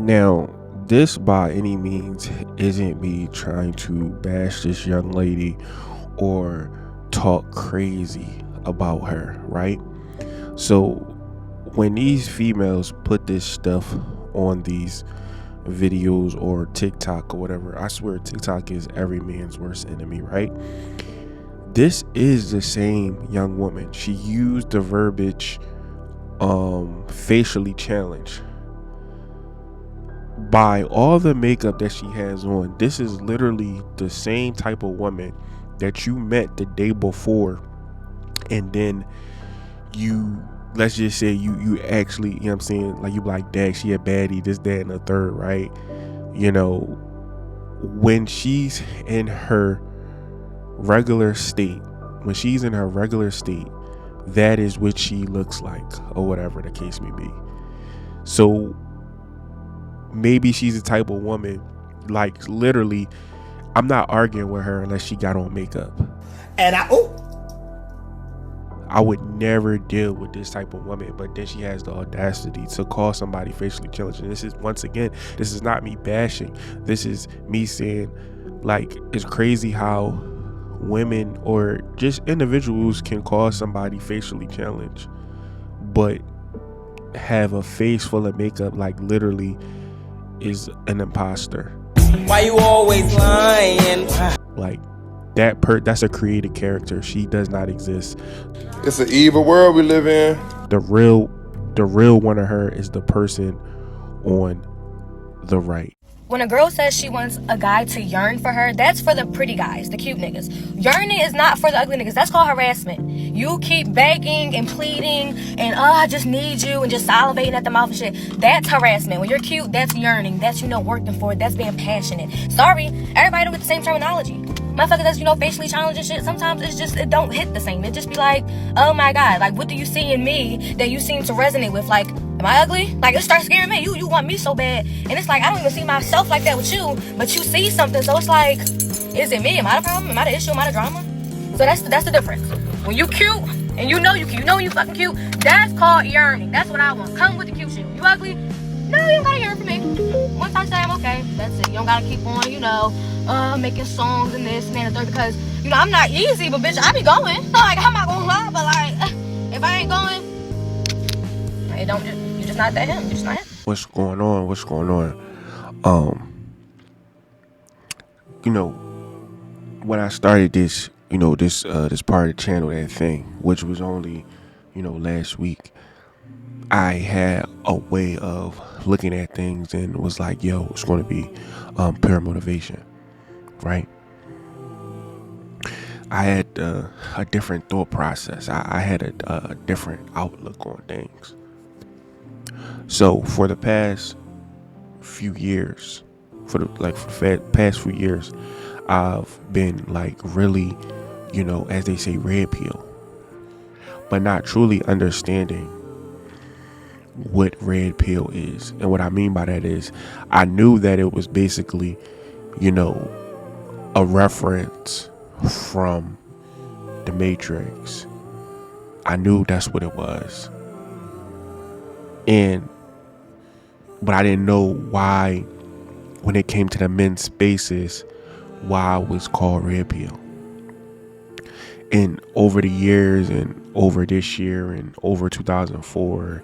Now, this by any means isn't me trying to bash this young lady or talk crazy about her, right? So, when these females put this stuff on these videos or TikTok or whatever, I swear TikTok is every man's worst enemy, right? This is the same young woman. She used the verbiage facially challenged. By all the makeup that she has on, this is literally the same type of woman that you met the day before, and then you, let's just say you actually, you know what I'm saying, like you be like, dang, she a baddie, this, that, and the third, right? You know, when she's in her regular state, that is what she looks like, or whatever the case may be. So maybe she's the type of woman, like literally, I'm not arguing with her unless she got on makeup. And I would never deal with this type of woman, but then she has the audacity to call somebody facially challenged. And this is, once again, this is not me bashing. This is me saying, like, it's crazy how women or just individuals can call somebody facially challenged, but have a face full of makeup, like literally is an impostor. Why you always lying? Like that's a created character. She does not exist. It's an evil world we live in. The real one of her is the person on the right. When a girl says she wants a guy to yearn for her, that's for the pretty guys, the cute niggas. Yearning is not for the ugly niggas. That's called harassment. You keep begging and pleading and, I just need you, and just salivating at the mouth and shit. That's harassment. When you're cute, that's yearning. That's, working for it. That's being passionate. Sorry, everybody don't get the same terminology. Motherfuckers that's, facially challenged and shit, sometimes it don't hit the same. It just be like, oh my God, like, what do you see in me that you seem to resonate with? Like, am I ugly? Like, it starts scaring me. You want me so bad. And it's like, I don't even see myself like that with you, but you see something. So it's like, is it me? Am I the problem? Am I the issue? Am I the drama? So that's the difference. When you cute, and you know you fucking cute, that's called yearning. That's what I want. Come with the cute shit. You ugly? No, you don't gotta yearn for me. Once I say I'm okay, that's it. You don't gotta keep on, making songs and this and that and the third, because, I'm not easy, but bitch, I be going. Like, I'm not gonna lie, but like, if I ain't going, it don't just, you're just not that him. You're just not him. What's going on? When I started this, this part of the channel, that thing, which was only, last week, I had a way of looking at things and was like, yo, it's going to be pure motivation, right? I had a different thought process. I had a different outlook on things. So for the past few years, past few years, I've been like really, as they say, red pill, but not truly understanding what red pill is. And what I mean by that is, I knew that it was basically, a reference from the Matrix. I knew that's what it was. But I didn't know why, when it came to the men's spaces, why it was called red pill. And over the years, and over this year, and over year 2004,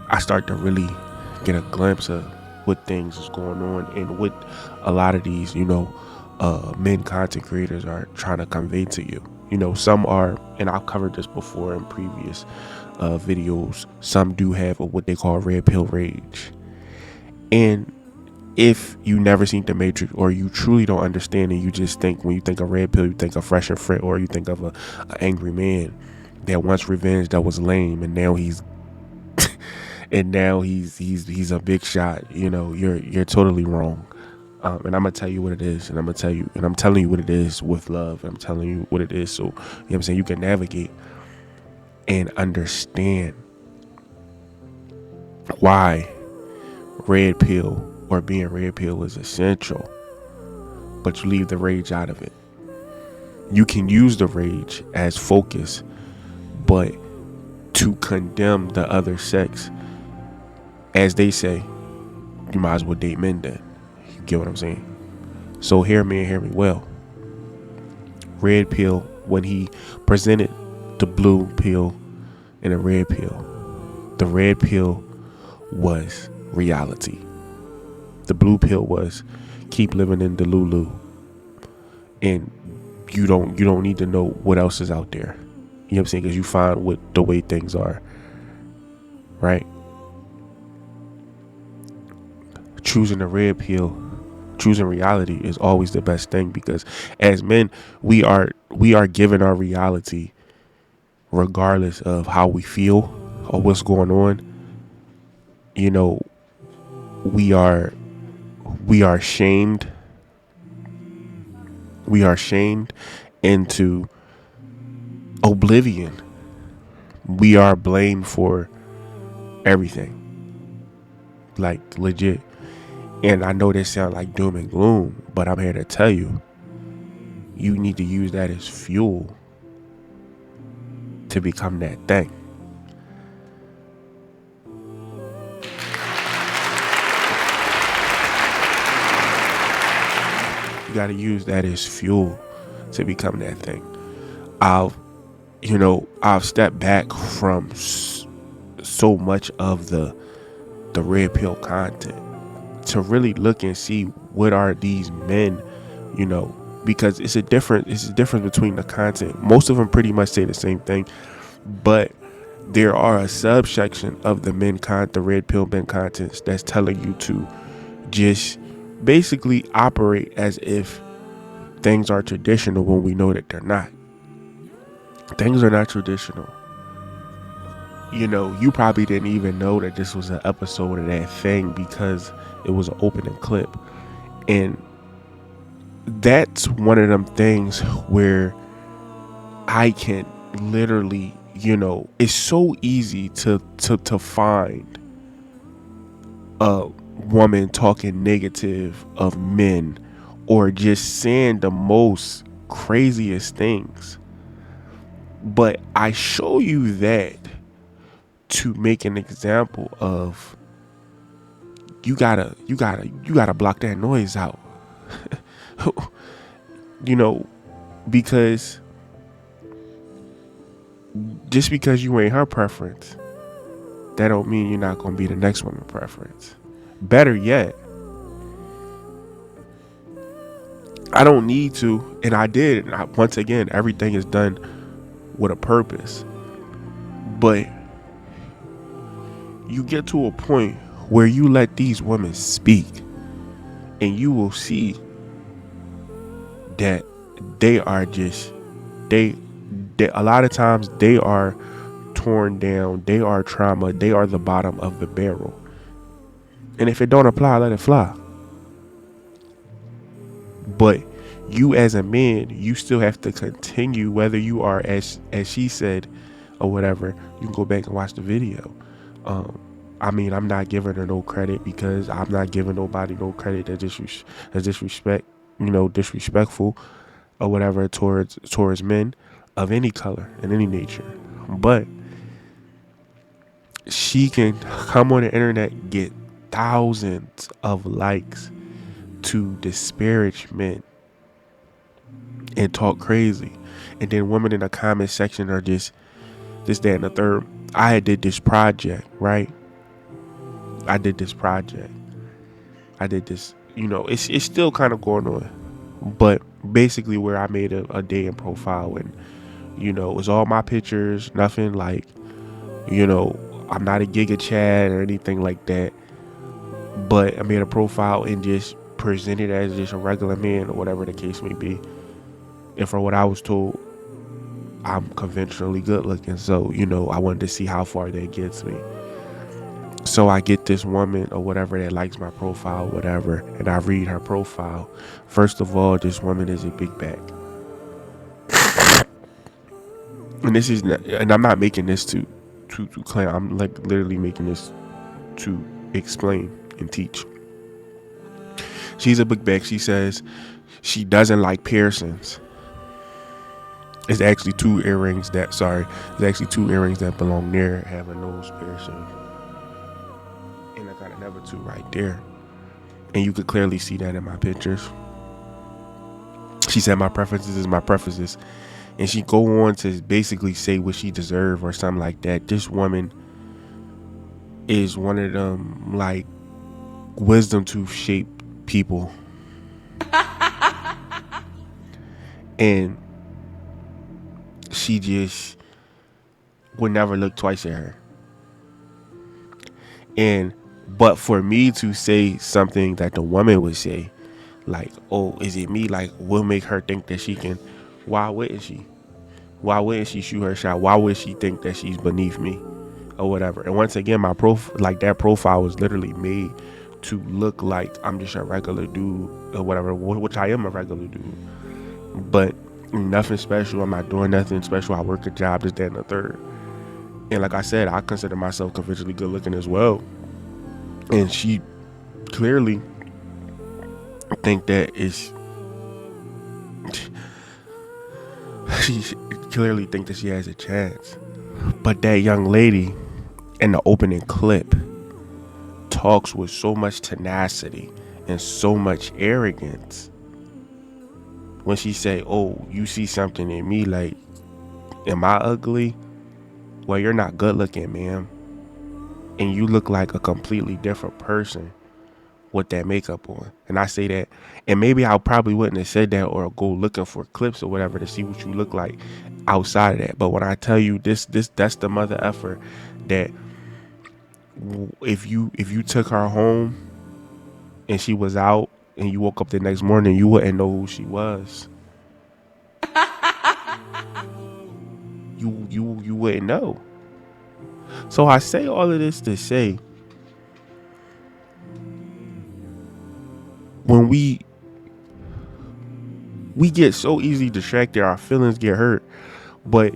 I start to really get a glimpse of what things is going on and what a lot of these, men content creators are trying to convey to you. Some are, and I've covered this before in previous videos, some do have what they call red pill rage. And if you never seen The Matrix, or you truly don't understand, and you just think, when you think of red pill, you think of fresh and fit, or you think of an angry man that wants revenge, that was lame, and now he's he's a big shot. You're totally wrong. And I'm gonna tell you what it is, and I'm telling you what it is with love. I'm telling you what it is, so what I'm saying, you can navigate and understand why red pill, or being red pill, is essential, but you leave the rage out of it. You can use the rage as focus, but to condemn the other sex as they say, you might as well date men then. You get what I'm saying? So hear me and hear me well. Red pill, when he presented the blue pill and a red pill, the red pill was reality. The blue pill was keep living in the Lulu, and you don't need to know what else is out there. You know what I'm saying? Because you find what the way things are, right? Choosing the red pill, choosing reality is always the best thing, because as men, we are given our reality regardless of how we feel or what's going on. You know, we are shamed. We are shamed into oblivion. We are blamed for everything, like legit. And I know this sounds like doom and gloom, but I'm here to tell you, you need to use that as fuel to become that thing. You got to use that as fuel to become that thing. I've stepped back from so much of the red pill content to really look and see what are these men, because it's a difference between the content. Most of them pretty much say the same thing, but there are a subsection of the the red pill men contents that's telling you to just basically operate as if things are traditional when we know that they're not. Things are not traditional. You probably didn't even know that this was an episode of that thing because it was an opening clip. And that's one of them things where I can literally, it's so easy to find a woman talking negative of men or just saying the most craziest things. But I show you that to make an example of you gotta block that noise out. Because just because you ain't her preference, that don't mean you're not gonna be the next woman's preference. Better yet, I don't need to, and I did. Once again, everything is done with a purpose. But you get to a point where you let these women speak, and you will see that they are just they a lot of times they are torn down, they are trauma, they are the bottom of the barrel. And if it don't apply, let it fly. But you as a man, you still have to continue, whether you are as she said or whatever. You can go back and watch the video. I'm not giving her no credit, because I'm not giving nobody no credit that disrespectful or whatever towards men of any color and any nature. But she can come on the internet, get thousands of likes to disparage men and talk crazy, and then women in the comment section are just this, that, and the third. I did this project, right? I did this. It's still kind of going on, but basically where I made a day in profile, and it was all my pictures, nothing like, I'm not a Giga Chad or anything like that, but I made a profile and just presented as just a regular man or whatever the case may be. And from what I was told, I'm conventionally good looking, so I wanted to see how far that gets me. So I get this woman or whatever that likes my profile, whatever, and I read her profile. First of all, this woman is a big back. And I'm not making this to claim. I'm like literally making this to explain and teach. She's a big back. She says she doesn't like piercings. It's actually two earrings that belong there, have a nose piercing. And I got another two right there. And you could clearly see that in my pictures. She said my preferences is my preferences. And she go on to basically say what she deserve or something like that. This woman is one of them like wisdom tooth shaped people. And she just would never look twice at her. But for me to say something that the woman would say, like, oh, is it me? Like, will make her think that she can. Why wouldn't she? Why wouldn't she shoot her shot? Why would she think that she's beneath me or whatever? And once again, my that profile was literally made to look like I'm just a regular dude or whatever, which I am a regular dude. But nothing special. I'm not doing nothing special. I work a job, this, that, and the third. And like I said, I consider myself conventionally good looking as well. And she clearly think that it's she clearly think that she has a chance. But that young lady in the opening clip talks with so much tenacity and so much arrogance when she say, oh, you see something in me, like, am I ugly? Well, you're not good looking, ma'am. And you look like a completely different person with that makeup on. And I say that, and maybe I probably wouldn't have said that or go looking for clips or whatever to see what you look like outside of that. But when I tell you that's the mother effer that if you took her home and she was out and you woke up the next morning, you wouldn't know who she was. You wouldn't know. So I say all of this to say, when we get so easily distracted, our feelings get hurt, but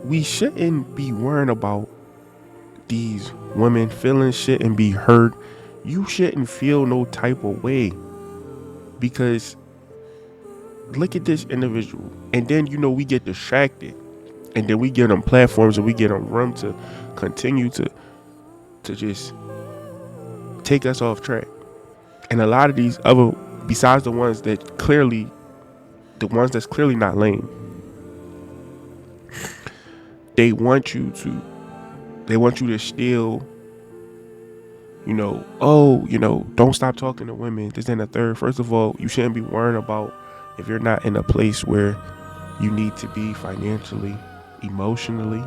we shouldn't be worrying about these women feeling shit and be hurt. You shouldn't feel no type of way, because look at this individual, and then we get distracted, and then we give them platforms and we give them room to continue to just take us off track. And a lot of these other, besides the ones that's clearly not lame, they want you to still, don't stop talking to women, this and the third. First of all, you shouldn't be worrying about if you're not in a place where you need to be financially, emotionally,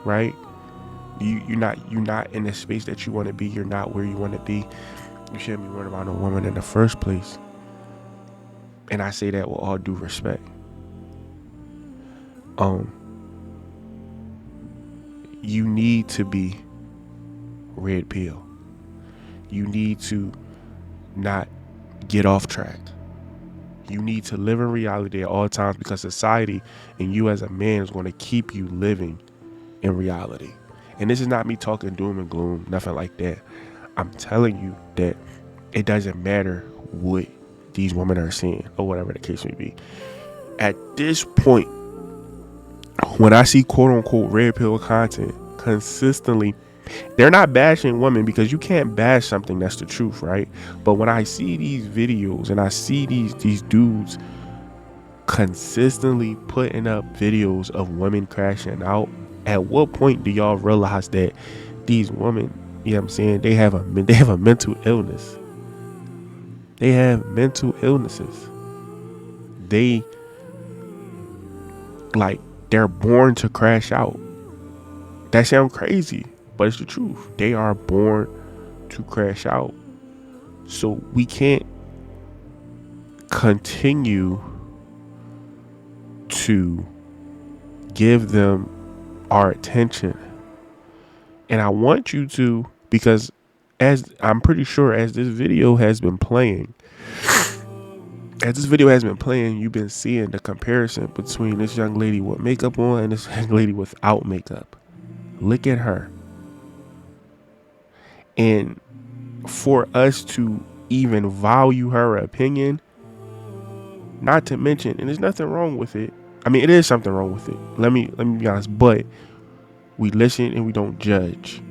right? You're not in the space that you want to be. You're not where you want to be. You shouldn't be worrying about a woman in the first place. And I say that with all due respect. You need to be red pill. You need to not get off track. You need to live in reality at all times, because society and you as a man is going to keep you living in reality. And this is not me talking doom and gloom, nothing like that. I'm telling you that it doesn't matter what these women are seeing or whatever the case may be. At this point, when I see quote unquote red pill content consistently, they're not bashing women, because you can't bash something that's the truth, right? But when I see these videos and I see these dudes consistently putting up videos of women crashing out, at what point do y'all realize that these women, you know what I'm saying, they have a mental illness? They have mental illnesses. They're born to crash out. That sounds crazy, but it's the truth. They are born to crash out. So we can't continue to give them our attention. And I want you to, because as I'm pretty sure as this video has been playing, you've been seeing the comparison between this young lady with makeup on and this young lady without makeup. Look at her. And for us to even value her opinion, not to mention, and there's nothing wrong with it. I mean, it is something wrong with it. Let me be honest, but we listen and we don't judge.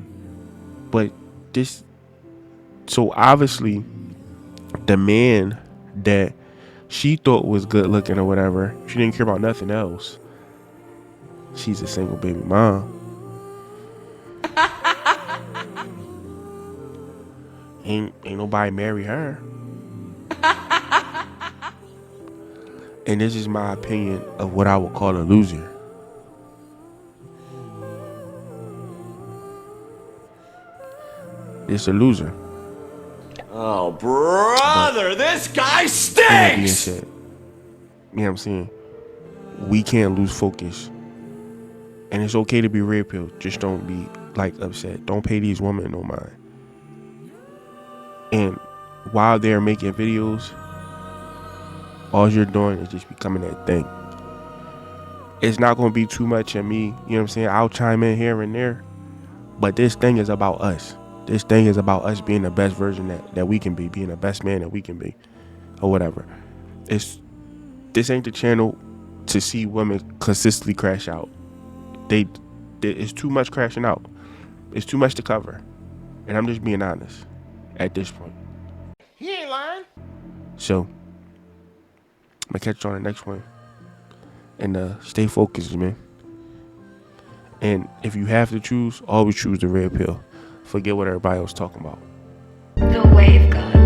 But this, so obviously, the man that she thought was good looking or whatever, she didn't care about nothing else. She's a single baby mom. Ain't nobody marry her. And this is my opinion of what I would call a loser. It's a loser. Oh, brother, this guy That being stinks! said, you know what I'm saying? We can't lose focus. And it's okay to be red pill. Just don't be like upset. Don't pay these women no mind. And while they're making videos, all you're doing is just becoming that thing. It's not going to be too much of me. You know what I'm saying? I'll chime in here and there. But this thing is about us. This thing is about us being the best version that we can be. Being the best man that we can be. Or whatever. This ain't the channel to see women consistently crash out. It's too much crashing out. It's too much to cover. And I'm just being honest at this point. He ain't lying. So, I'm going to catch you on the next one. And stay focused, man. And if you have to choose, always choose the red pill. Forget what everybody else talking about. The wave gun.